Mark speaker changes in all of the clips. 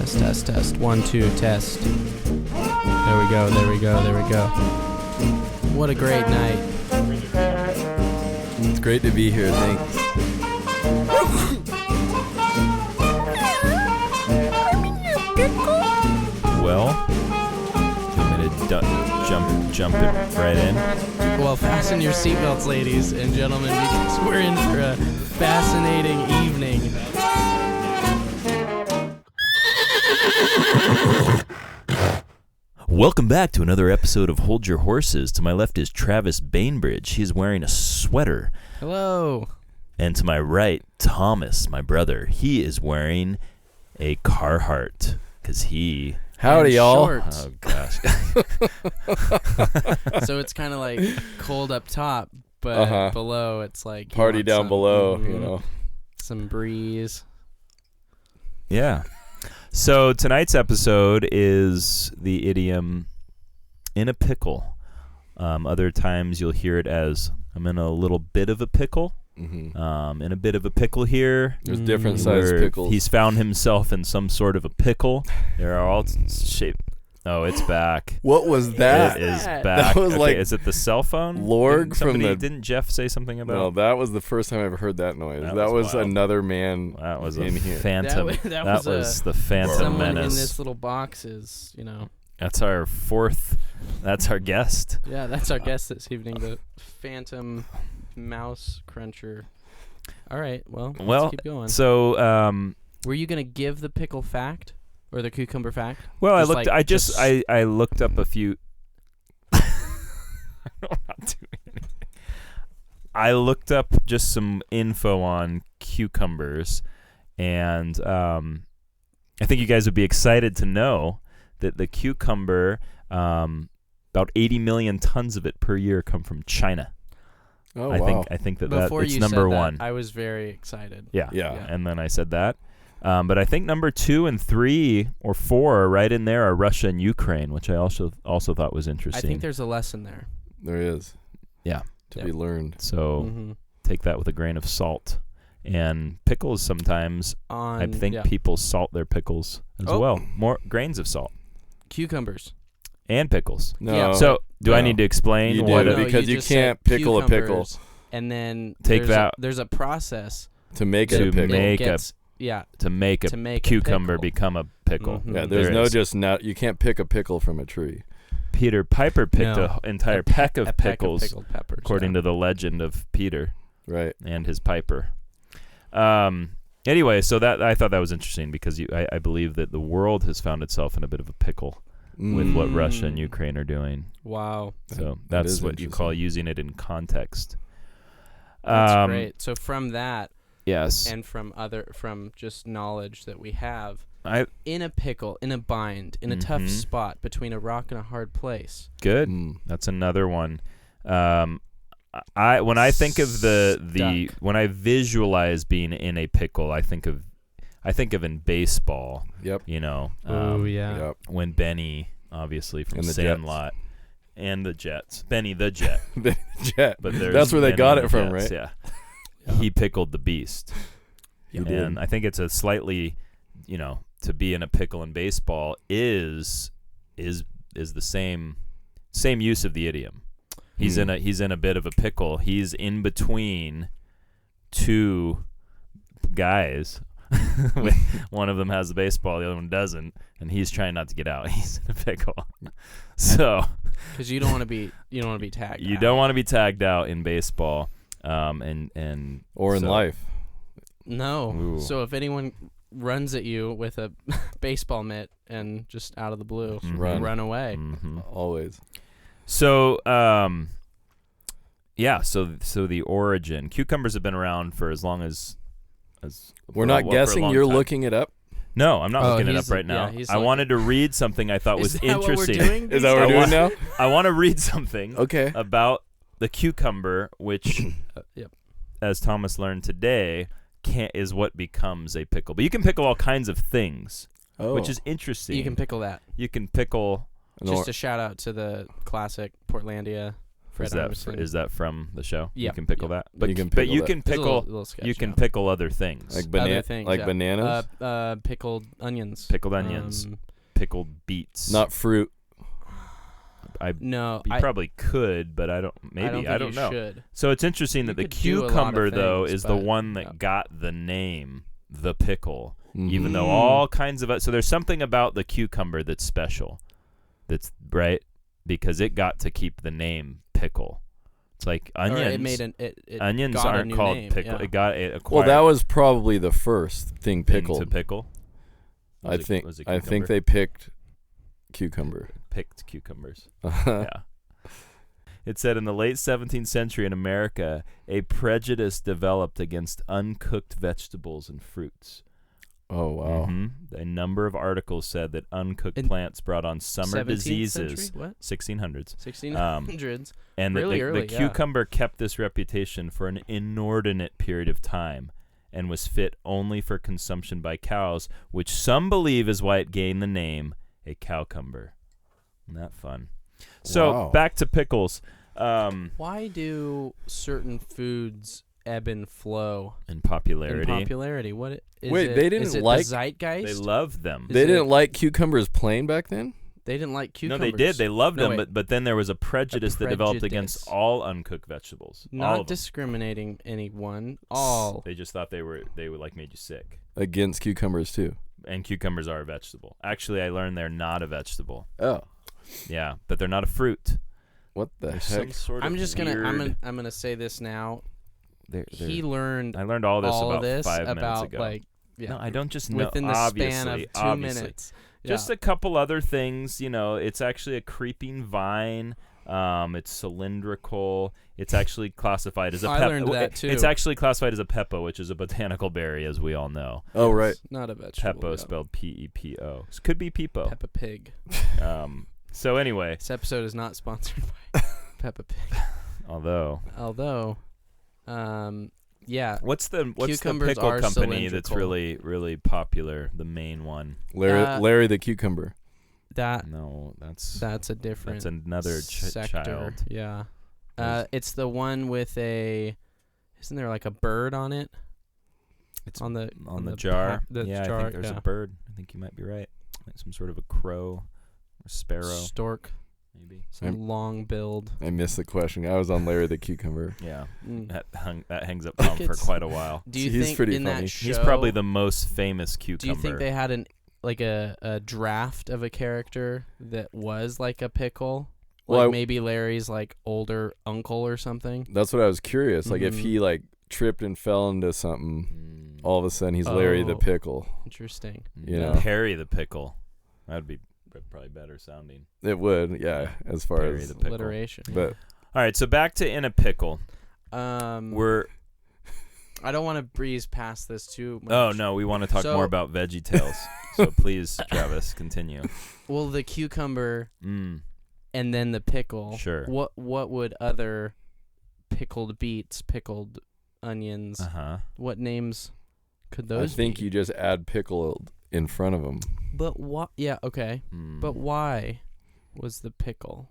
Speaker 1: Test. 1, 2, test. There we go. What a great night.
Speaker 2: It's great to be here. Thanks.
Speaker 3: Well, you want me to jump it right in?
Speaker 1: Well, fasten your seatbelts, ladies and gentlemen, because we're in for a fascinating evening.
Speaker 3: Welcome back to another episode of Hold Your Horses. To my left is Travis Bainbridge. He's wearing a sweater.
Speaker 1: Hello.
Speaker 3: And to my right, Thomas, my brother. He is wearing a Carhartt because he...
Speaker 2: Howdy, y'all.
Speaker 1: Shorts.
Speaker 3: Oh, gosh.
Speaker 1: So it's kind of like cold up top, but below it's like...
Speaker 2: Party down below, you know.
Speaker 1: Some breeze.
Speaker 3: Yeah. So tonight's episode is the idiom in a pickle. Other times you'll hear it as I'm in a little bit of a pickle. Mm-hmm. In a bit of a pickle here.
Speaker 2: There's different sized pickles.
Speaker 3: He's found himself in some sort of a pickle. There are all shaped. Oh, it's back.
Speaker 2: What was that?
Speaker 3: It is back.
Speaker 2: That was like
Speaker 3: is it the cell phone?
Speaker 2: Lorg
Speaker 3: Didn't Jeff say something about?
Speaker 2: No, that was the first time I ever heard that noise. That was another man.
Speaker 3: That was
Speaker 2: in
Speaker 3: a
Speaker 2: here.
Speaker 3: phantom. That was the Phantom
Speaker 1: someone
Speaker 3: Menace.
Speaker 1: in this little box is, you know.
Speaker 3: That's our fourth. That's our guest.
Speaker 1: Yeah, that's our guest this evening, the Phantom Mouse Cruncher. All right, well, let's keep going.
Speaker 3: So,
Speaker 1: were you gonna give the pickle fact or the cucumber fact?
Speaker 3: Well, I looked up a few. I'm not doing anything. I looked up just some info on cucumbers, and I think you guys would be excited to know that the cucumber, about 80 million tons of it per year come from China.
Speaker 2: Oh, wow.
Speaker 3: I think that
Speaker 1: Before
Speaker 3: it's
Speaker 1: you
Speaker 3: number
Speaker 1: said
Speaker 3: one.
Speaker 1: That, I was very excited.
Speaker 3: Yeah.
Speaker 2: Yeah.
Speaker 3: And then I said that. But I think number 2 and 3 or 4 right in there are Russia and Ukraine, which I also thought was interesting.
Speaker 1: I think there's a lesson there.
Speaker 2: There is.
Speaker 3: Yeah.
Speaker 2: To be learned.
Speaker 3: So take that with a grain of salt. And pickles sometimes, I think people salt their pickles as well. More grains of salt.
Speaker 1: Cucumbers.
Speaker 3: And pickles.
Speaker 2: No.
Speaker 1: Yeah.
Speaker 3: So do I need to explain
Speaker 2: you
Speaker 3: what?
Speaker 2: Because you can't pickle a pickle.
Speaker 1: And then
Speaker 3: there's
Speaker 1: a process
Speaker 2: to make it a pickle.
Speaker 3: To make a cucumber become a pickle.
Speaker 2: Mm-hmm. Yeah, there's you can't pick a pickle from a tree.
Speaker 3: Peter Piper picked an entire peck of pickles,
Speaker 1: pickled peppers,
Speaker 3: according to the legend of Peter,
Speaker 2: right,
Speaker 3: and his piper. Anyway, so that I thought that was interesting because I believe that the world has found itself in a bit of a pickle with what Russia and Ukraine are doing.
Speaker 1: Wow.
Speaker 3: So that's what you call using it in context.
Speaker 1: That's great. So from that,
Speaker 3: yes,
Speaker 1: and from just knowledge that we have, in a pickle, in a bind, in a tough spot between a rock and a hard place.
Speaker 3: Good. That's another one. When I think of when I visualize being in a pickle, I think of in baseball.
Speaker 2: Yep.
Speaker 3: You know.
Speaker 1: Yep.
Speaker 3: When Benny, obviously from Sandlot, and the Jets. Benny the Jet.
Speaker 2: The Jet.
Speaker 3: But
Speaker 2: that's where they got it from,
Speaker 3: Jets,
Speaker 2: right?
Speaker 3: Yeah. He pickled the beast.
Speaker 2: He did.
Speaker 3: And I think it's a slightly, to be in a pickle in baseball is the same use of the idiom. He's in a bit of a pickle. He's in between two guys. One of them has the baseball, the other one doesn't, and he's trying not to get out. He's in a pickle. So,
Speaker 1: because you don't want to be tagged.
Speaker 3: You don't want to be tagged out in baseball, or
Speaker 2: in life.
Speaker 1: No.
Speaker 3: Ooh.
Speaker 1: So if anyone runs at you with a baseball mitt and just out of the blue, run away.
Speaker 3: Mm-hmm.
Speaker 2: Always.
Speaker 3: So, so the origin. Cucumbers have been around for as long as
Speaker 2: we're not guessing. You're looking it up.
Speaker 3: No, I'm not looking it up right now. I wanted to read something I thought was interesting.
Speaker 2: Is that what we're doing now?
Speaker 3: I want to read something.
Speaker 2: Okay.
Speaker 3: About the cucumber, which, as Thomas learned today, is what becomes a pickle. But you can pickle all kinds of things, which is interesting.
Speaker 1: You can pickle that.
Speaker 3: You can pickle.
Speaker 1: Just a shout out to the classic Portlandia spread.
Speaker 3: Is that from the show?
Speaker 1: Yeah.
Speaker 3: You can pickle that.
Speaker 2: But you can
Speaker 3: pickle. You can pickle other things.
Speaker 2: Like
Speaker 1: bananas. Pickled onions.
Speaker 3: Pickled onions. Pickled beets.
Speaker 2: Not fruit.
Speaker 3: You probably could, but I don't. Maybe I don't know.
Speaker 1: Should.
Speaker 3: So it's interesting that the cucumber though is the one that got the name the pickle, even though all kinds of so there's something about the cucumber that's special. That's right because it got to keep the name pickle. It's like onions. Onions aren't called pickle. Yeah. It acquired.
Speaker 2: Well, that was probably the first thing pickled.
Speaker 3: To pickle.
Speaker 2: I think they picked cucumber.
Speaker 3: Picked cucumbers. Yeah. It said in the late 17th century in America, a prejudice developed against uncooked vegetables and fruits.
Speaker 2: Oh, wow.
Speaker 3: A number of articles said that uncooked plants brought on summer diseases.
Speaker 1: Century? What?
Speaker 3: 1600s.
Speaker 1: 1600s.
Speaker 3: And
Speaker 1: really
Speaker 3: the cucumber kept this reputation for an inordinate period of time and was fit only for consumption by cows, which some believe is why it gained the name a cowcumber. Isn't that fun? So back to pickles.
Speaker 1: Why do certain foods ebb and flow
Speaker 3: in popularity?
Speaker 1: What is
Speaker 2: Wait,
Speaker 1: it?
Speaker 2: they didn't
Speaker 1: is it
Speaker 2: like
Speaker 1: the zeitgeist?
Speaker 3: They loved them.
Speaker 2: They didn't like cucumbers plain back then?
Speaker 1: They didn't like cucumbers.
Speaker 3: No, they did. They loved them, but then there was a prejudice that developed against all uncooked vegetables.
Speaker 1: Not discriminating anyone. All.
Speaker 3: They just thought they would like made you sick.
Speaker 2: Against cucumbers too.
Speaker 3: And cucumbers are a vegetable. Actually, I learned they're not a vegetable.
Speaker 2: Oh.
Speaker 3: Yeah, but they're not a fruit.
Speaker 2: What the heck?
Speaker 3: Some sort of
Speaker 1: I'm gonna say this now.
Speaker 3: I
Speaker 1: learned
Speaker 3: all this
Speaker 1: all
Speaker 3: about
Speaker 1: this
Speaker 3: 5 minutes
Speaker 1: about
Speaker 3: ago. No, I don't just know.
Speaker 1: Within the span of 2 minutes.
Speaker 3: Just a couple other things. It's actually a creeping vine. It's cylindrical. It's actually classified as a peppa.
Speaker 1: I learned that too.
Speaker 3: It's actually classified as a peppa, which is a botanical berry, as we all know.
Speaker 2: Oh, right.
Speaker 1: It's not a vegetable.
Speaker 3: Peppo spelled P-E-P-O. This could be Peepo.
Speaker 1: Peppa Pig.
Speaker 3: So anyway.
Speaker 1: This episode is not sponsored by Peppa Pig.
Speaker 3: Although.
Speaker 1: Yeah.
Speaker 3: What's the pickle company that's really, really popular? The main one.
Speaker 2: Larry the Cucumber.
Speaker 3: That's
Speaker 1: a different.
Speaker 3: That's another
Speaker 1: sector.
Speaker 3: child.
Speaker 1: Yeah. It's the one with isn't there like a bird on it?
Speaker 3: It's
Speaker 1: on the
Speaker 3: jar.
Speaker 1: jar.
Speaker 3: I think there's a bird. I think you might be right. Like some sort of a crow or sparrow.
Speaker 1: Stork.
Speaker 3: Maybe.
Speaker 1: Some long build.
Speaker 2: I missed the question. I was on Larry the Cucumber.
Speaker 3: Yeah. That hangs up Tom for quite a while.
Speaker 1: Do you
Speaker 2: He's
Speaker 1: think
Speaker 2: pretty
Speaker 1: in
Speaker 2: funny.
Speaker 1: that show,
Speaker 3: he's probably the most famous cucumber.
Speaker 1: Do you think they had a draft of a character that was like a pickle? Maybe Larry's like older uncle or something?
Speaker 2: That's what I was curious. Like if he like tripped and fell into something, all of a sudden he's Larry the Pickle.
Speaker 1: Interesting.
Speaker 3: Harry the Pickle. That would be probably better sounding.
Speaker 2: It would, yeah, as far
Speaker 3: Harry
Speaker 2: as
Speaker 3: the pickle.
Speaker 1: Alliteration.
Speaker 2: But
Speaker 3: all right, so back to in a pickle.
Speaker 1: I don't want to breeze past this too much.
Speaker 3: Oh no, we want to talk more about Veggie Tales. So please, Travis, continue.
Speaker 1: Well, the cucumber and then the pickle.
Speaker 3: Sure.
Speaker 1: What would other pickled beets, pickled onions? What names could those?
Speaker 2: I think
Speaker 1: be?
Speaker 2: you just add pickle in front of them.
Speaker 1: But what? Yeah, okay. But why was the pickle?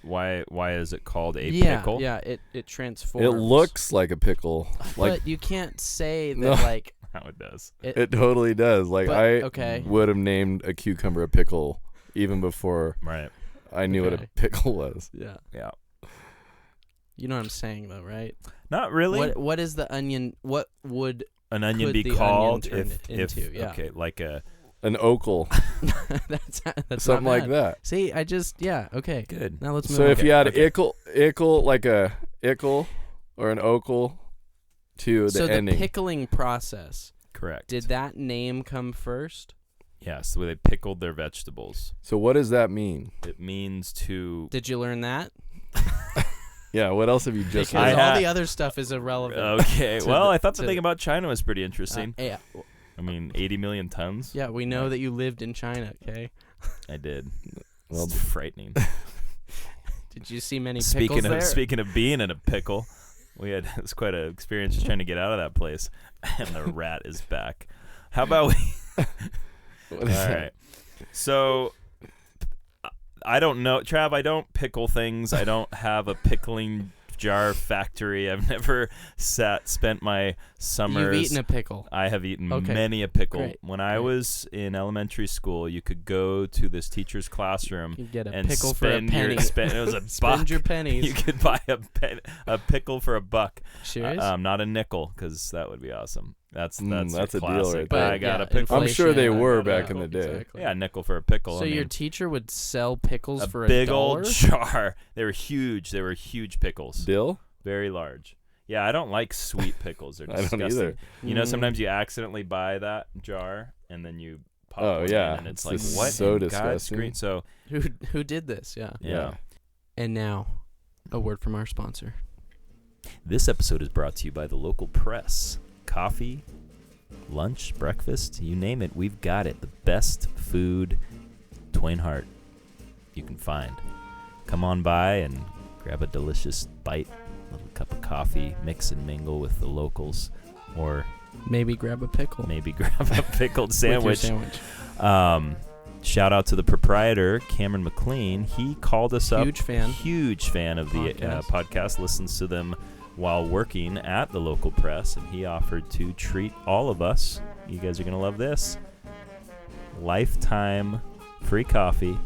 Speaker 3: Why is it called a pickle?
Speaker 1: Yeah, it transforms.
Speaker 2: It looks like a pickle.
Speaker 1: But you can't say that like
Speaker 3: how it does.
Speaker 2: It totally does. Like I would have named a cucumber a pickle even before I knew what a pickle was.
Speaker 1: Yeah.
Speaker 3: Yeah.
Speaker 1: You know what I'm saying though, right?
Speaker 3: Not really.
Speaker 1: What is the onion? What would
Speaker 3: an onion be called
Speaker 1: into?
Speaker 3: Okay, like
Speaker 2: an ocle.
Speaker 1: that's
Speaker 2: something like that.
Speaker 1: See, okay.
Speaker 3: Good.
Speaker 1: Now let's move
Speaker 2: on. So if you add ickle, like a ickle or an ocle to the ending.
Speaker 1: So the pickling process.
Speaker 3: Correct.
Speaker 1: Did that name come first?
Speaker 3: Yes, the way they pickled their vegetables.
Speaker 2: So what does that mean?
Speaker 3: It means to...
Speaker 1: Did you learn that?
Speaker 2: Yeah, what else have you just
Speaker 1: learned? All the other stuff is irrelevant.
Speaker 3: Okay, well, I thought the thing about China was pretty interesting.
Speaker 1: Yeah.
Speaker 3: I mean, 80 million tons?
Speaker 1: Yeah, we know that you lived in China, okay?
Speaker 3: I did. Well, it's frightening.
Speaker 1: Did you see many pickles there?
Speaker 3: Speaking of being in a pickle, it was quite an experience just trying to get out of that place. And the rat is back. How about we... All right. So I don't know, Trav. I don't pickle things. I don't have a pickling jar factory. I've never spent my summers.
Speaker 1: You've eaten a pickle.
Speaker 3: I have eaten many a pickle.
Speaker 1: Great.
Speaker 3: When I was in elementary school, you could go to this teacher's classroom
Speaker 1: you get a
Speaker 3: and
Speaker 1: pickle for a penny.
Speaker 3: It was a buck.
Speaker 1: Spend your pennies.
Speaker 3: You could buy a pickle for $1.
Speaker 1: Serious?
Speaker 3: Not a nickel, because that would be awesome. That's
Speaker 2: a
Speaker 3: classic.
Speaker 2: deal right there.
Speaker 3: I got a pickle.
Speaker 2: I'm sure they were back in the day.
Speaker 1: Exactly.
Speaker 3: Yeah, a nickel for a pickle.
Speaker 1: So your teacher would sell pickles for
Speaker 3: a big
Speaker 1: $1?
Speaker 3: old jar. They were huge. They were huge pickles.
Speaker 2: Dill?
Speaker 3: Very large. Yeah, I don't like sweet pickles. They're disgusting.
Speaker 2: I don't either.
Speaker 3: You know, sometimes you accidentally buy that jar and then you pop one in and it's like,
Speaker 2: just
Speaker 3: what
Speaker 2: so
Speaker 3: in
Speaker 2: disgusting.
Speaker 3: God's green? So
Speaker 1: who did this?
Speaker 3: yeah.
Speaker 1: And now, a word from our sponsor.
Speaker 3: This episode is brought to you by the local press. Coffee, lunch, breakfast, you name it, we've got it. The best food, Twain Harte, you can find. Come on by and grab a delicious bite, a little cup of coffee, mix and mingle with the locals, or
Speaker 1: maybe grab a pickle.
Speaker 3: Maybe grab a pickled sandwich.
Speaker 1: With your sandwich.
Speaker 3: Shout out to the proprietor, Cameron McLean. He called us up.
Speaker 1: Huge fan
Speaker 3: of the podcast. Listens to them while working at the local press, and he offered to treat all of us. You guys are going to love this. Lifetime free coffee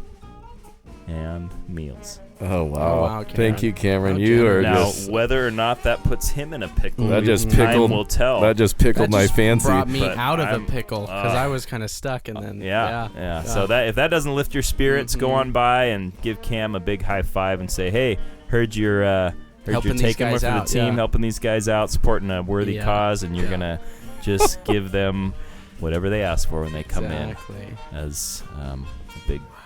Speaker 3: and meals.
Speaker 2: Oh, wow. Thank you, Cameron.
Speaker 1: Okay.
Speaker 2: You are
Speaker 3: now,
Speaker 2: just...
Speaker 3: whether or not that puts him in a pickle,
Speaker 2: that just
Speaker 3: time will tell.
Speaker 2: That just pickled my fancy.
Speaker 1: Brought me out of a pickle because I was kind of stuck, and then
Speaker 3: yeah. So that if that doesn't lift your spirits, go on by and give Cam a big high five and say, "Hey, heard you're taking one for the team, helping these guys out, supporting a worthy cause, and you're gonna just give them whatever they ask for when they come in." As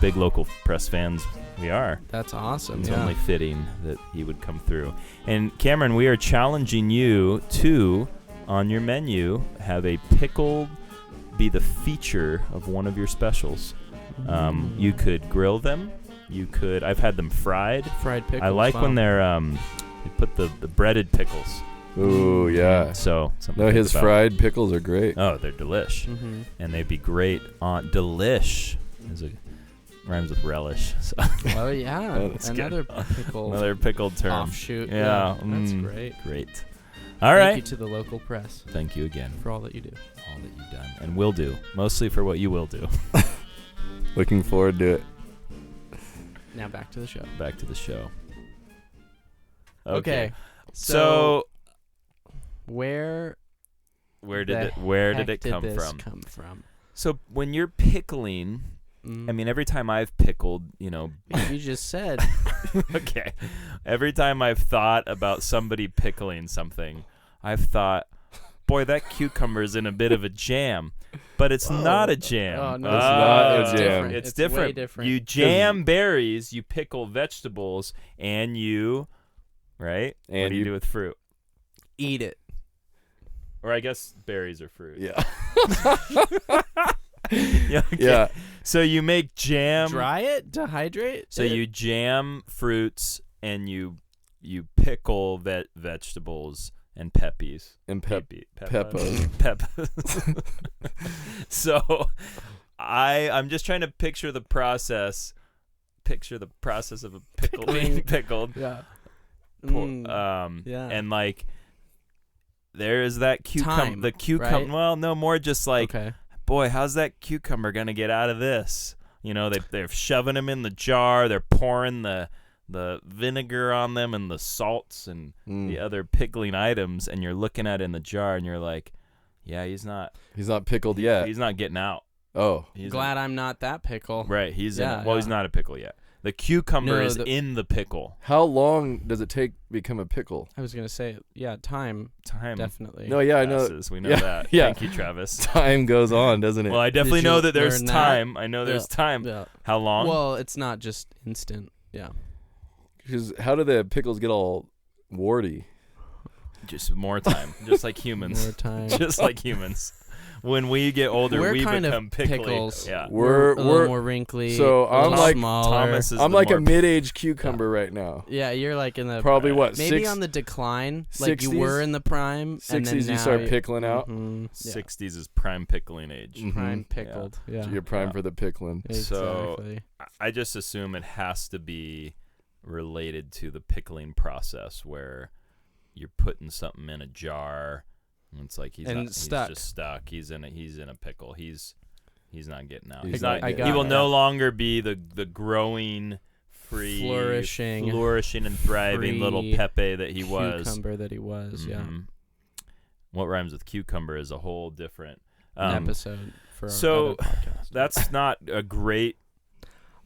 Speaker 3: big local press fans we are.
Speaker 1: That's awesome.
Speaker 3: It's only fitting that he would come through. And Cameron, we are challenging you to, on your menu, have a pickle be the feature of one of your specials. You could grill them. You could. I've had them fried.
Speaker 1: Fried pickles.
Speaker 3: I like when they're they put the breaded pickles.
Speaker 2: Ooh, yeah.
Speaker 3: So
Speaker 2: his fried pickles are great.
Speaker 3: Oh, they're delish, and they'd be great on delish. Rhymes with relish. So.
Speaker 1: Oh yeah, another pickle.
Speaker 3: Another pickled term.
Speaker 1: Offshoot.
Speaker 3: Yeah,
Speaker 1: that's great.
Speaker 3: Great. All right.
Speaker 1: Thank you to the local press.
Speaker 3: Thank you again
Speaker 1: for all that you do.
Speaker 3: All that you've done and will do. Mostly for what you will do.
Speaker 2: Looking forward to it.
Speaker 1: Now back to the show.
Speaker 3: Back to the show.
Speaker 1: Okay.
Speaker 3: So
Speaker 1: where
Speaker 3: did it come from? So when you're pickling, I mean, every time I've pickled, you
Speaker 1: just said.
Speaker 3: Okay. Every time I've thought about somebody pickling something, I've thought, boy, that cucumber's in a bit of a jam. But it's not a jam.
Speaker 1: Oh, no,
Speaker 2: it's not a jam.
Speaker 3: It's different.
Speaker 1: Way different.
Speaker 3: You jam berries, you pickle vegetables, and you, right?
Speaker 2: And
Speaker 3: what do you do with fruit?
Speaker 1: Eat it.
Speaker 3: Or I guess berries are fruit.
Speaker 2: Yeah.
Speaker 3: Yeah. So you make jam.
Speaker 1: Dry it? Dehydrate?
Speaker 3: So you jam fruits and you pickle vegetables and peppies.
Speaker 2: And
Speaker 3: peppers.
Speaker 2: Peppos.
Speaker 3: So I'm just trying to picture the process of a pickle being pickled.
Speaker 1: Yeah.
Speaker 3: And like there is that cucumber. The cucumber.
Speaker 1: Right?
Speaker 3: Well, no more. Just like,
Speaker 1: okay.
Speaker 3: Boy, how's that cucumber gonna get out of this? They're shoving them in the jar. They're pouring the vinegar on them and the salts and the other pickling items, and you're looking at it in the jar, and you're like, yeah, he's not
Speaker 2: pickled yet.
Speaker 3: He's not getting out.
Speaker 2: Oh,
Speaker 1: glad I'm not that pickle.
Speaker 3: Right, he's not a pickle yet. The cucumber is in the pickle.
Speaker 2: How long does it take to become a pickle?
Speaker 1: I was going to say, time. Definitely.
Speaker 2: No, yeah, I know.
Speaker 3: We know that.
Speaker 2: Yeah.
Speaker 3: Thank you, Travis.
Speaker 2: Time goes on, doesn't it?
Speaker 3: Well, I definitely know that there's time. I know there's time.
Speaker 1: Yeah.
Speaker 3: How long?
Speaker 1: Well, it's not just instant. Yeah.
Speaker 2: Because how do the pickles get all warty?
Speaker 3: Just more time, just like humans.
Speaker 1: More time.
Speaker 3: Just like humans. When we get older, we
Speaker 1: kind
Speaker 3: become
Speaker 1: of
Speaker 3: pickly.
Speaker 1: pickles.
Speaker 3: Yeah,
Speaker 1: we're a little more wrinkly.
Speaker 2: So I'm like
Speaker 1: smaller.
Speaker 2: I'm like a mid-age cucumber right now.
Speaker 1: Yeah, you're like in the
Speaker 2: probably what
Speaker 1: maybe on the decline, 60s? Like you were in the prime.
Speaker 2: 60s,
Speaker 1: and then
Speaker 2: you start pickling out.
Speaker 3: 60s is prime pickling age.
Speaker 1: Prime pickled. Yeah,
Speaker 2: so you're prime for the pickling.
Speaker 1: Exactly.
Speaker 3: So I just assume it has to be related to the pickling process, where you're putting something in a jar. It's like he's just stuck. He's in a pickle. He's not getting out. He will no longer be the growing, free, flourishing and thriving little Pepe that he was.
Speaker 1: Cucumber that he was. Yeah.
Speaker 3: What rhymes with cucumber is a whole different
Speaker 1: episode for our
Speaker 3: so
Speaker 1: other podcast.
Speaker 3: That's not a great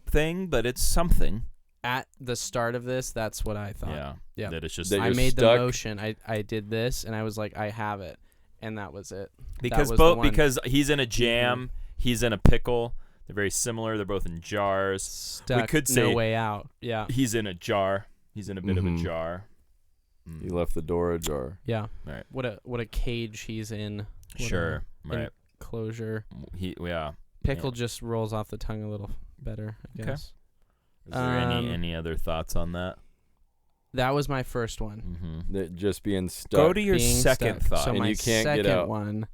Speaker 3: thing, but it's something.
Speaker 1: At the start of this, that's what I thought. Yeah.
Speaker 3: That it's just
Speaker 1: I made the motion. I did this, and I was like, I have it, and that was it.
Speaker 3: Because he's in a jam, he's in a pickle. They're very similar. They're both in jars.
Speaker 1: Stuck.
Speaker 3: We could say
Speaker 1: no way out. Yeah.
Speaker 3: He's in a jar. He's in a bit of a jar.
Speaker 2: He left the door ajar.
Speaker 1: Yeah.
Speaker 3: Right.
Speaker 1: What a cage he's in.
Speaker 3: Right.
Speaker 1: Enclosure.
Speaker 3: Pickle
Speaker 1: just rolls off the tongue a little better, I guess.
Speaker 3: Okay. Is there any other thoughts on that?
Speaker 1: That was my first one.
Speaker 2: That just being stuck.
Speaker 3: Go to your second thought.
Speaker 1: So
Speaker 2: and
Speaker 1: my
Speaker 2: you can't
Speaker 1: second
Speaker 2: get out.
Speaker 1: one.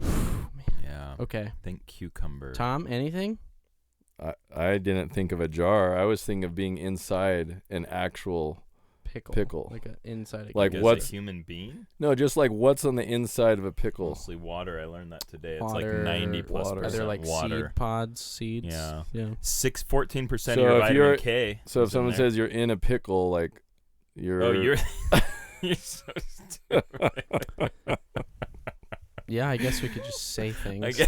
Speaker 3: Yeah.
Speaker 1: Okay.
Speaker 3: Think cucumber.
Speaker 1: Tom, anything?
Speaker 2: I didn't think of a jar. I was thinking of being inside an actual pickle.
Speaker 1: Like inside a
Speaker 2: like
Speaker 3: as
Speaker 2: what's
Speaker 3: a human being?
Speaker 2: No, just like what's on the inside of a pickle.
Speaker 3: Mostly water. I learned that today.
Speaker 1: Water,
Speaker 3: it's like 90+%
Speaker 1: Are there like
Speaker 3: water.
Speaker 1: seed pods, seeds?
Speaker 3: Yeah.
Speaker 1: 14%
Speaker 3: of your vitamin K.
Speaker 2: So if someone says you're in a pickle, like you're.
Speaker 3: Oh, you're so stupid.
Speaker 1: Yeah, I guess we could just say things.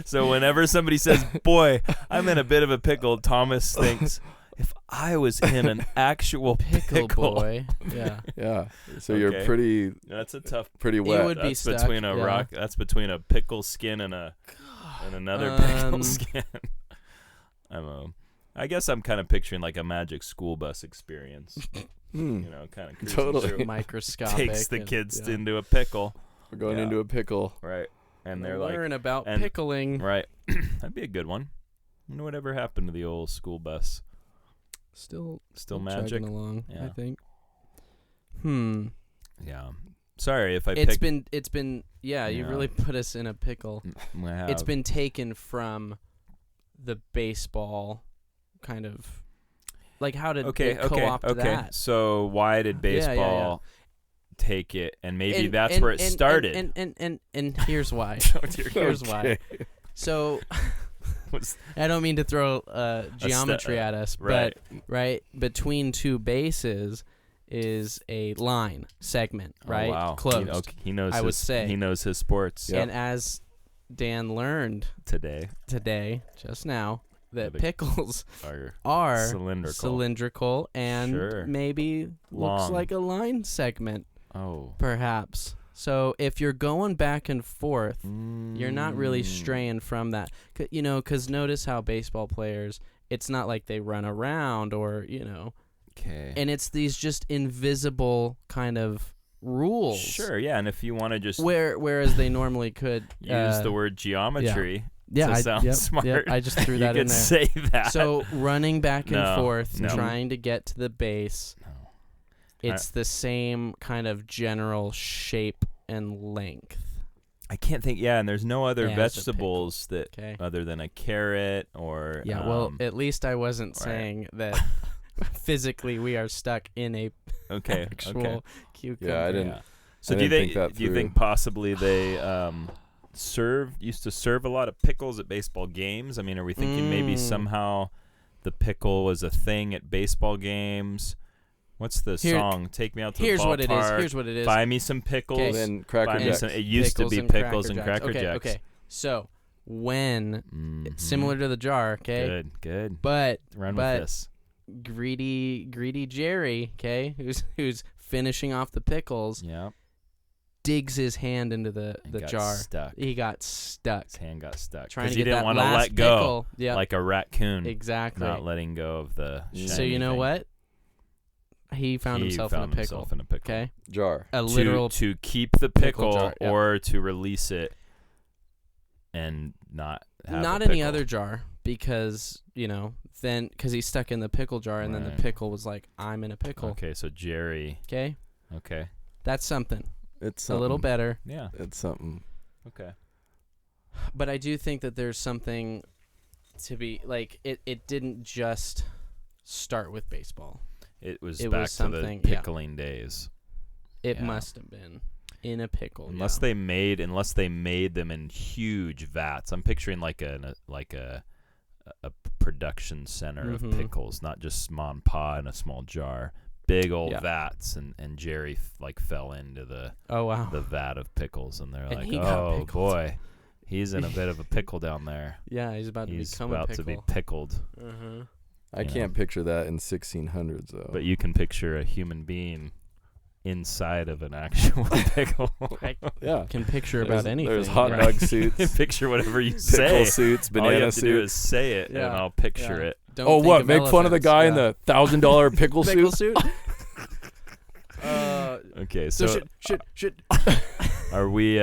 Speaker 3: So whenever somebody says, "Boy, I'm in a bit of a pickle," Thomas thinks, if I was in an actual pickle
Speaker 1: boy. Yeah.
Speaker 2: Yeah. So you're pretty.
Speaker 3: That's a tough.
Speaker 2: Pretty wet.
Speaker 1: It would be stuck,
Speaker 3: between a rock. That's between a pickle skin and another pickle skin. I guess I'm kind of picturing like a magic school bus experience. Kind of
Speaker 2: totally
Speaker 1: microscopic.
Speaker 3: Takes the kids into a pickle.
Speaker 2: We're going into a pickle.
Speaker 3: Right. And they're
Speaker 1: learn about pickling.
Speaker 3: Right. That'd be a good one. I wonder whatever happened to the old school bus.
Speaker 1: Still
Speaker 3: magic
Speaker 1: along,
Speaker 3: yeah.
Speaker 1: I think.
Speaker 3: Yeah. Sorry if
Speaker 1: it's been you really put us in a pickle. It's been taken from the baseball kind of, like, how did it co-opt that?
Speaker 3: So why did baseball take it, and maybe that's where it started?
Speaker 1: And here's why. Here's why. So I don't mean to throw geometry at us, but between two bases is a line segment, right?
Speaker 3: Oh, wow.
Speaker 1: Closed.
Speaker 3: He knows.
Speaker 1: I would say
Speaker 3: he knows his sports.
Speaker 1: And as Dan learned today, just now, that pickles are cylindrical and maybe looks like a line segment.
Speaker 3: Oh,
Speaker 1: perhaps. So if you're going back and forth, you're not really straying from that. Because notice how baseball players, it's not like they run around or,
Speaker 3: Okay.
Speaker 1: And it's these just invisible kind of rules.
Speaker 3: Sure, yeah. And if you want to just...
Speaker 1: Whereas they normally could...
Speaker 3: use the word geometry
Speaker 1: to
Speaker 3: sound smart.
Speaker 1: Yeah, I just threw that in there.
Speaker 3: You could say that.
Speaker 1: So running back and forth, trying to get to the base... It's the same kind of general shape and length.
Speaker 3: I can't think. Yeah, and there's no other vegetables that other than a carrot or.
Speaker 1: Yeah, well, at least I wasn't saying that physically we are stuck in a actual cucumber.
Speaker 2: Yeah, I didn't.
Speaker 3: So do you think possibly they used to serve a lot of pickles at baseball games? I mean, are we thinking maybe somehow the pickle was a thing at baseball games? What's the song? Take me out to the ballpark.
Speaker 1: Here's what it is.
Speaker 3: Buy me some pickles.
Speaker 2: And Cracker Jacks.
Speaker 3: It used to be pickles and Cracker Jacks.
Speaker 1: Okay. So when similar to the jar, okay.
Speaker 3: Good.
Speaker 1: But
Speaker 3: run with this.
Speaker 1: Greedy Jerry, okay, who's finishing off the pickles.
Speaker 3: Yeah.
Speaker 1: Digs his hand into the jar.
Speaker 3: Stuck.
Speaker 1: He got stuck.
Speaker 3: His hand got stuck
Speaker 1: because
Speaker 3: he didn't want to let go.
Speaker 1: Yep.
Speaker 3: Like a raccoon.
Speaker 1: Exactly.
Speaker 3: Not letting go of the.
Speaker 1: So you know what? He found himself in a pickle. Okay.
Speaker 2: Jar.
Speaker 1: A literal
Speaker 3: to keep the pickle
Speaker 1: jar, yeah.
Speaker 3: or to release it and not have
Speaker 1: not
Speaker 3: a
Speaker 1: any
Speaker 3: pickle.
Speaker 1: other jar because then because he's stuck in the pickle jar and then the pickle was like, I'm in a pickle.
Speaker 3: Okay, so Jerry.
Speaker 1: Okay. That's something.
Speaker 2: It's
Speaker 1: a little better.
Speaker 3: Yeah.
Speaker 2: It's something.
Speaker 3: Okay.
Speaker 1: But I do think that there's something to be like it didn't just start with baseball.
Speaker 3: It was
Speaker 1: It
Speaker 3: back
Speaker 1: was
Speaker 3: to
Speaker 1: something,
Speaker 3: the pickling days.
Speaker 1: It must have been in a pickle.
Speaker 3: Unless they made them in huge vats. I'm picturing like a production center of pickles, not just mom and pa in a small jar. Big old vats, and Jerry fell into the the vat of pickles, and they're like, oh boy, he's in a bit of a pickle down there.
Speaker 1: Yeah, he's about to become a pickle.
Speaker 3: To be pickled.
Speaker 2: I can't picture that in 1600s though.
Speaker 3: But you can picture a human being inside of an actual pickle.
Speaker 1: I can picture about anything.
Speaker 2: There's hot dog suits.
Speaker 3: Picture whatever you
Speaker 2: pickle
Speaker 3: say.
Speaker 2: Pickle suits, banana
Speaker 3: All you have
Speaker 2: suits.
Speaker 3: to do is say it, and I'll picture it.
Speaker 1: Don't
Speaker 2: what? Make fun of the guy in the $1,000 pickle suit?
Speaker 3: Okay, so
Speaker 1: shit.
Speaker 3: Are we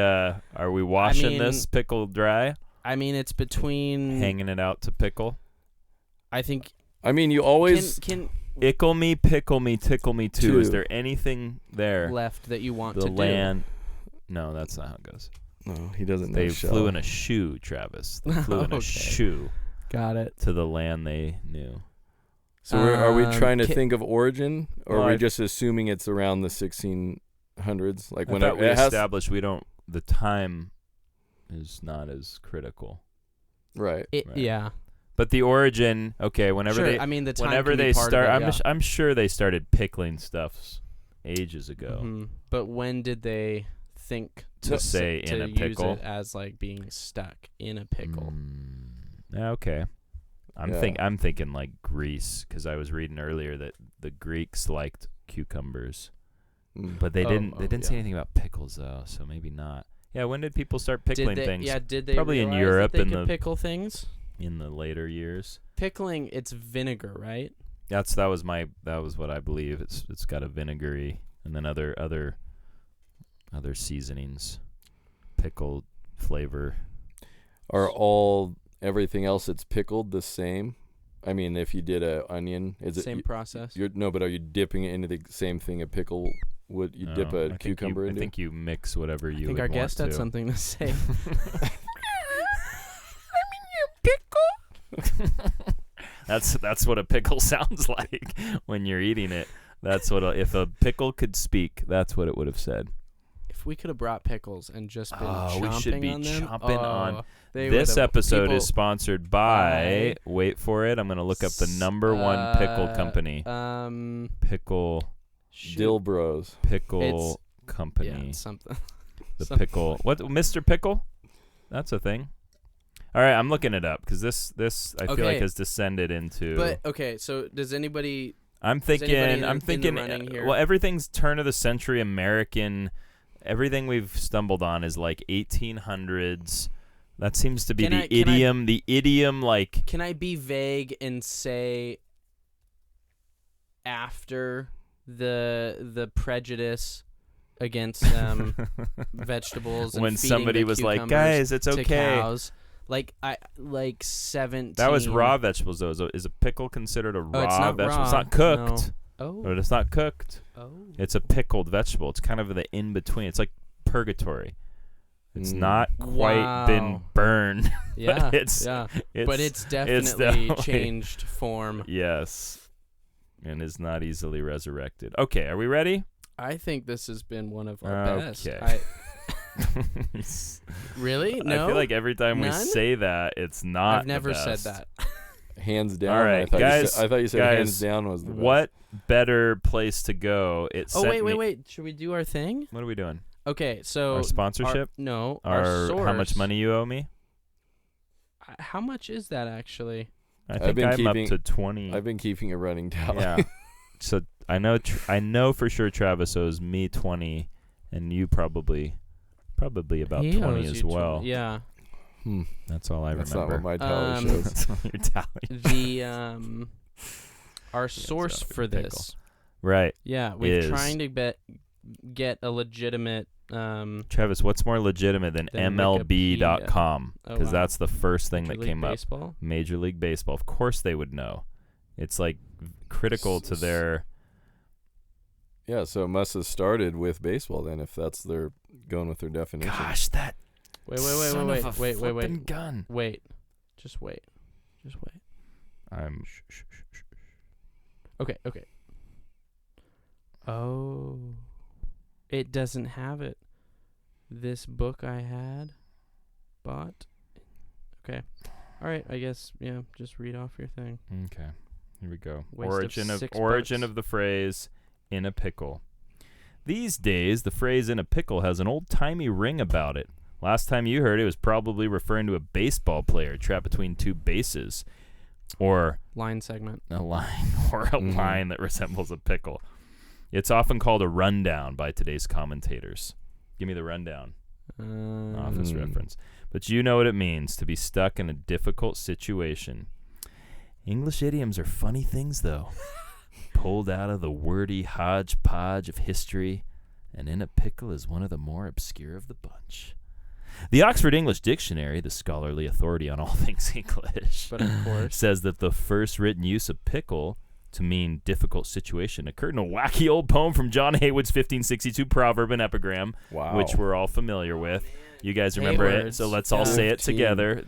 Speaker 3: washing this pickle dry?
Speaker 1: I mean, it's between
Speaker 3: hanging it out to pickle.
Speaker 1: I think.
Speaker 2: I mean, you always
Speaker 1: can
Speaker 3: ickle me, pickle me, tickle me too. Is there anything there
Speaker 1: left that you want
Speaker 3: to
Speaker 1: do?
Speaker 3: No, that's not how it goes.
Speaker 2: No, he doesn't know.
Speaker 3: They flew in a shoe, Travis. They flew in a shoe.
Speaker 1: Got it.
Speaker 3: To the land they knew.
Speaker 2: So are we trying to think of origin, or are we just assuming it's around the 1600s? Like when
Speaker 3: we established the time is not as critical.
Speaker 2: Right.
Speaker 1: Yeah.
Speaker 3: But the origin, okay, whenever they start, I'm sure they started pickling stuffs ages ago.
Speaker 1: But when did they think
Speaker 3: to say in a pickle?
Speaker 1: Use it as like being stuck in a pickle?
Speaker 3: Okay. I'm thinking like Greece, because I was reading earlier that the Greeks liked cucumbers, but they didn't say anything about pickles though, so maybe not. Yeah, when did people start pickling things?
Speaker 1: Yeah, did they
Speaker 3: probably in
Speaker 1: realize
Speaker 3: Europe
Speaker 1: that they could pickle things
Speaker 3: in the later years?
Speaker 1: Pickling, it's vinegar, right?
Speaker 3: That was what I believe. It's got a vinegary and then other seasonings, pickled flavor.
Speaker 2: Are everything else that's pickled the same? I mean, if you did an onion, is it
Speaker 1: same process?
Speaker 2: But are you dipping it into the same thing a pickle would? You dip a cucumber into?
Speaker 3: I think you mix whatever you. I
Speaker 1: think our guest had something to say.
Speaker 3: That's what a pickle sounds like when you're eating it. That's what if a pickle could speak, that's what it would have said.
Speaker 1: If we could have brought pickles and just been chomping
Speaker 3: we should be
Speaker 1: on them,
Speaker 3: chomping on. This episode is sponsored by. Wait for it. I'm going to look up the number one pickle company. Pickle.
Speaker 2: Dill Bros.
Speaker 3: Pickle company.
Speaker 1: Yeah, something.
Speaker 3: The pickle. What? Mr. Pickle? That's a thing. All right, I'm looking it up because this I feel like has descended into.
Speaker 1: But okay, so does anybody?
Speaker 3: I'm thinking. Well, everything's turn of the century American. Everything we've stumbled on is like 1800s. That seems to be the idiom. The idiom, like.
Speaker 1: Can I be vague and say after the prejudice against vegetables and
Speaker 3: when
Speaker 1: feeding
Speaker 3: somebody was like, "Guys, it's okay."
Speaker 1: Cows, like 17.
Speaker 3: That was raw vegetables though. Is a pickle considered a raw vegetable?
Speaker 1: Raw.
Speaker 3: It's not cooked.
Speaker 1: No. Oh.
Speaker 3: But it's not cooked.
Speaker 1: Oh.
Speaker 3: It's a pickled vegetable. It's kind of the in between. It's like purgatory. It's not quite been burned.
Speaker 1: Yeah.
Speaker 3: But
Speaker 1: it's definitely changed form.
Speaker 3: Yes. And is not easily resurrected. Okay, are we ready?
Speaker 1: I think this has been one of our best.
Speaker 3: Okay.
Speaker 1: Really? No.
Speaker 3: I feel like every time we say that, it's not.
Speaker 1: I've never
Speaker 3: the best.
Speaker 1: said that.
Speaker 2: Hands down.
Speaker 3: All right, guys.
Speaker 2: I thought you said hands down was the best.
Speaker 3: What better place to go?
Speaker 1: Wait. Should we do our thing?
Speaker 3: What are we doing?
Speaker 1: Okay, so
Speaker 3: our sponsorship.
Speaker 1: Our source.
Speaker 3: How much money you owe me?
Speaker 1: How much is that actually?
Speaker 3: I think I'm up to 20.
Speaker 2: I've been keeping a running tally.
Speaker 3: Yeah. So I know for sure Travis owes me 20, and you probably about 20 as well.
Speaker 1: Yeah.
Speaker 3: That's all I remember.
Speaker 2: That's not what my tally shows.
Speaker 3: That's not your tally.
Speaker 1: Our source for this
Speaker 3: Right.
Speaker 1: Yeah, we're trying to get a legitimate.
Speaker 3: Travis, what's more legitimate than MLB.com? Because that's the first thing that came up. Major League Baseball. Of course they would know. It's like critical to their.
Speaker 2: Yeah, so it must have started with baseball then, if that's their going with their definition.
Speaker 3: Gosh, that.
Speaker 1: Wait.
Speaker 3: Gun.
Speaker 1: Wait. Just wait.
Speaker 3: I'm.
Speaker 1: Okay. Oh, it doesn't have it. This book I had bought. Okay. All right. I guess just read off your thing.
Speaker 3: Okay. Here we go.
Speaker 1: Waste
Speaker 3: Origin of the phrase "in a pickle." These days, the phrase "in a pickle" has an old-timey ring about it. Last time you heard it was probably referring to a baseball player trapped between two bases, or
Speaker 1: line segment.
Speaker 3: A line line that resembles a pickle. It's often called a rundown by today's commentators. Give me the rundown. Office reference. But you know what it means to be stuck in a difficult situation. English idioms are funny things, though. Pulled out of the wordy hodgepodge of history, and "in a pickle" is one of the more obscure of the bunch. The Oxford English Dictionary, the scholarly authority on all things English,
Speaker 1: but of course,
Speaker 3: says that the first written use of pickle to mean difficult situation occurred in a wacky old poem from John Haywood's 1562 proverb and epigram, which we're all familiar with. You guys remember it, so let's all say it together.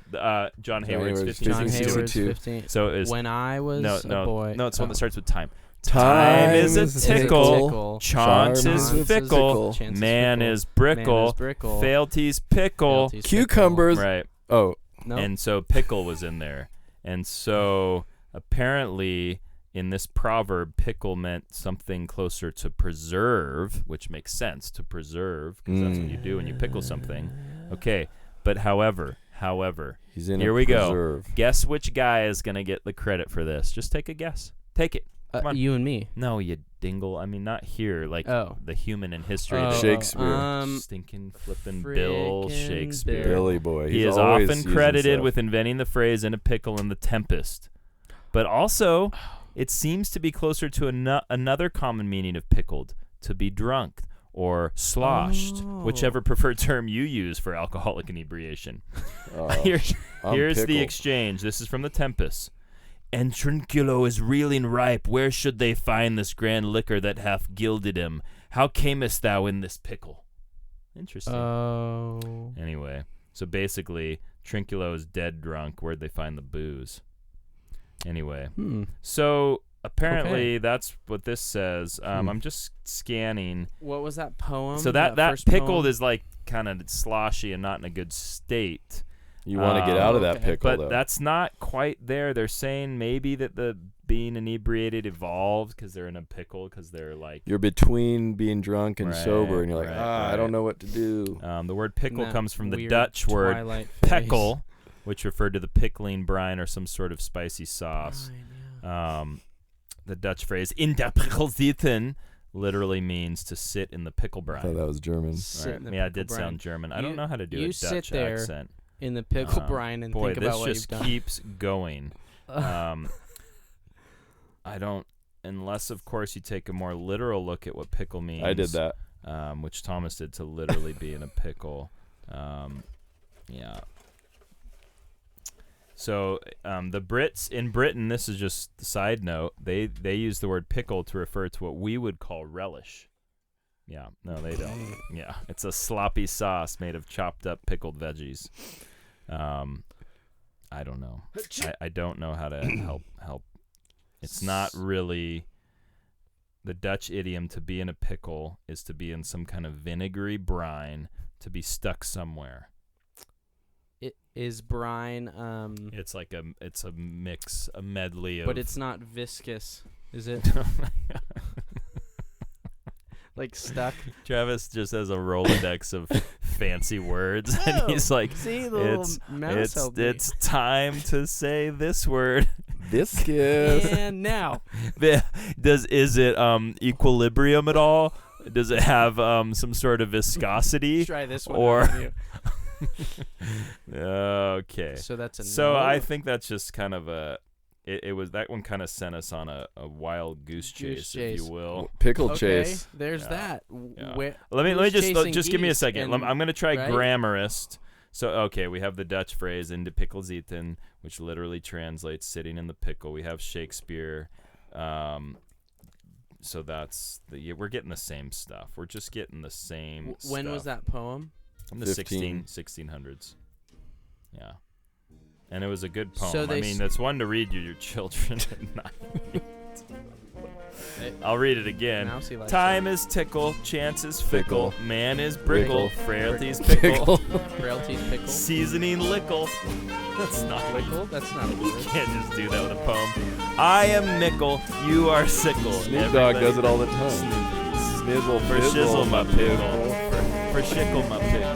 Speaker 3: John Haywood's 1562. So it was,
Speaker 1: when I was a boy.
Speaker 3: No, it's one that starts with time. Time is a tickle, chance is fickle, man is brickle, failty's pickle,
Speaker 2: cucumbers.
Speaker 3: Right.
Speaker 2: Oh.
Speaker 1: No.
Speaker 3: And so pickle was in there. And so apparently in this proverb, pickle meant something closer to preserve, which makes sense, to preserve, because that's what you do when you pickle something. Okay, but however, here we go. Guess which guy is going to get the credit for this. Just take a guess. Take it.
Speaker 1: You and me.
Speaker 3: No, you dingle. I mean, not here. Like the human in history.
Speaker 2: Shakespeare.
Speaker 3: Stinking flippin' Bill Shakespeare.
Speaker 2: Billy boy.
Speaker 3: He is often credited with inventing the phrase "in a pickle" in The Tempest. But also, it seems to be closer to another common meaning of pickled, to be drunk or sloshed, whichever preferred term you use for alcoholic inebriation. Here's the exchange. This is from The Tempest. "And Trinculo is reeling ripe. Where should they find this grand liquor that hath gilded him? How camest thou in this pickle?" Interesting.
Speaker 1: Oh.
Speaker 3: Anyway, so basically, Trinculo is dead drunk. Where'd they find the booze? Anyway, so apparently that's what this says. I'm just scanning.
Speaker 1: What was that poem?
Speaker 3: So that pickled is like kind of sloshy and not in a good state.
Speaker 2: You want to get out of that pickle,
Speaker 3: but
Speaker 2: though.
Speaker 3: that's not quite there. They're saying maybe that the being inebriated evolved because they're in a pickle, because they're like...
Speaker 2: You're between being drunk and sober, and you're like, I don't know what to do.
Speaker 3: The word pickle comes from the Dutch word pekkel, which referred to the pickling brine or some sort of spicy sauce. The Dutch phrase, "in der pickle zitten," literally means to sit in the pickle brine.
Speaker 2: I thought that was German.
Speaker 3: Yeah, it did sound German. I don't know how to do a Dutch accent.
Speaker 1: In the pickle brine and think about what you've done.
Speaker 3: Boy, this just keeps going. I don't, unless of course you take a more literal look at what pickle means.
Speaker 2: I did that.
Speaker 3: Which Thomas did, to literally be in a pickle. Yeah. So the Brits in Britain, this is just a side note, they use the word pickle to refer to what we would call relish. Yeah, no, they don't. Yeah, it's a sloppy sauce made of chopped up pickled veggies. I don't know. I don't know how to help. It's not really the Dutch idiom "to be in a pickle" is to be in some kind of vinegary brine, to be stuck somewhere.
Speaker 1: It is brine.
Speaker 3: It's like it's a mix, a medley of.
Speaker 1: But it's not viscous, is it? Like stuck.
Speaker 3: Travis just has a Rolodex of fancy words, and he's like,
Speaker 1: see,
Speaker 3: it's time to say this word.
Speaker 2: Viscous.
Speaker 1: And now.
Speaker 3: Is it equilibrium at all? Does it have some sort of viscosity?
Speaker 1: Try this one.
Speaker 3: Okay.
Speaker 1: So that's a
Speaker 3: So
Speaker 1: no.
Speaker 3: I think that's just kind of a it was that one kind of sent us on a wild goose chase, if you will.
Speaker 2: Pickle chase.
Speaker 1: There's that.
Speaker 3: Yeah. Let me just give me a second. I'm going to try grammarist. So, okay, we have the Dutch phrase "in de pickle zitten," which literally translates "sitting in the pickle." We have Shakespeare. So that's we're getting the same stuff. We're just getting the same stuff.
Speaker 1: When was that poem?
Speaker 3: In the 1600s. Yeah. And it was a good poem.
Speaker 1: So
Speaker 3: that's one to read your children at night. I'll read it again. Time is tickle, chance is fickle, man is brickle, frailty's pickle.
Speaker 1: Frailty's pickle.
Speaker 3: Seasoning lickle. That's not
Speaker 1: lickle. That's not a word.
Speaker 3: You can't just do that with a poem. I am mickle, you are sickle.
Speaker 2: Snoop Dogg does it all the time.
Speaker 3: Snizzle for shizzle my pickle. For shickle my pickle.